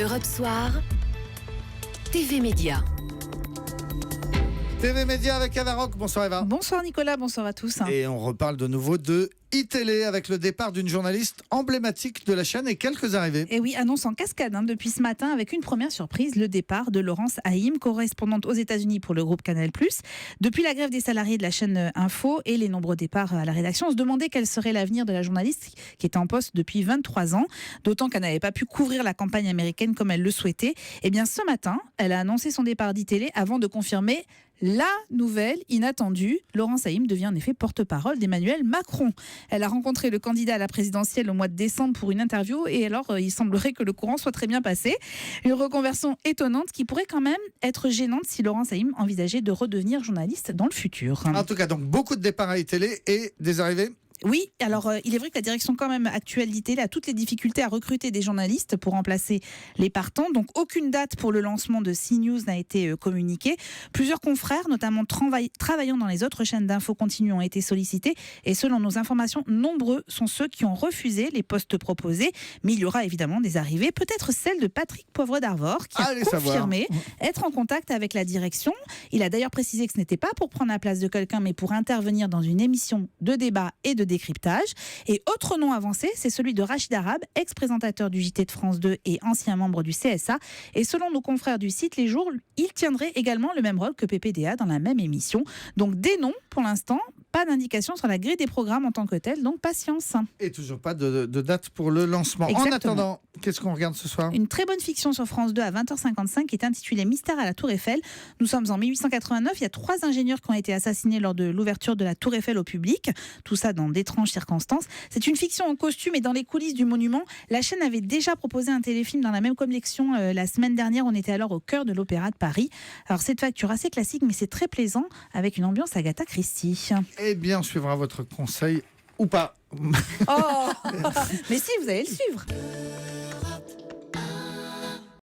Europe Soir, TV Média. TV Média avec Eva Rock. Bonsoir Eva. Bonsoir Nicolas, bonsoir à tous. Et on reparle de nouveau de iTélé avec le départ d'une journaliste emblématique de la chaîne et quelques arrivées. Et oui, annonce en cascade depuis ce matin avec une première surprise, le départ de Laurence Haïm, correspondante aux États-Unis pour le groupe Canal+. Depuis la grève des salariés de la chaîne Info et les nombreux départs à la rédaction, on se demandait quel serait l'avenir de la journaliste qui est en poste depuis 23 ans, d'autant qu'elle n'avait pas pu couvrir la campagne américaine comme elle le souhaitait. Et bien ce matin, elle a annoncé son départ d'iTélé avant de confirmer la nouvelle inattendue. Laurence Haïm devient en effet porte-parole d'Emmanuel Macron. Elle a rencontré le candidat à la présidentielle au mois de décembre pour une interview et alors il semblerait que le courant soit très bien passé. Une reconversion étonnante qui pourrait quand même être gênante si Laurence Haïm envisageait de redevenir journaliste dans le futur. En tout cas, donc beaucoup de départs à iTélé et des arrivées. Oui, alors il est vrai que la direction quand même actuelle d'iTélé a toutes les difficultés à recruter des journalistes pour remplacer les partants. Donc aucune date pour le lancement de CNews n'a été communiquée. Plusieurs confrères, notamment travaillant dans les autres chaînes d'infos continues, ont été sollicités. Et selon nos informations, nombreux sont ceux qui ont refusé les postes proposés. Mais il y aura évidemment des arrivées, peut-être celle de Patrick Poivre d'Arvor, qui a confirmé être en contact avec la direction. Il a d'ailleurs précisé que ce n'était pas pour prendre la place de quelqu'un, mais pour intervenir dans une émission de débat et de décryptage. Et autre nom avancé, c'est celui de Rachid Arabe, ex-présentateur du JT de France 2 et ancien membre du CSA. Et selon nos confrères du site Les Jours, il tiendrait également le même rôle que PPDA dans la même émission. Donc des noms pour l'instant, pas d'indication sur la grille des programmes en tant que telle, donc patience. Et toujours pas de date pour le lancement. Exactement. En attendant, qu'est-ce qu'on regarde ce soir ? Une très bonne fiction sur France 2 à 20h55 qui est intitulée Mystère à la Tour Eiffel. Nous sommes en 1889, il y a 3 ingénieurs qui ont été assassinés lors de l'ouverture de la Tour Eiffel au public. Tout ça dans d'étranges circonstances. C'est une fiction en costume et dans les coulisses du monument. La chaîne avait déjà proposé un téléfilm dans la même collection la semaine dernière. On était alors au cœur de l'Opéra de Paris. Alors c'est de facture assez classique, mais c'est très plaisant avec une ambiance Agatha Christie. Eh bien, on suivra votre conseil ou pas. Oh, mais si, vous allez le suivre.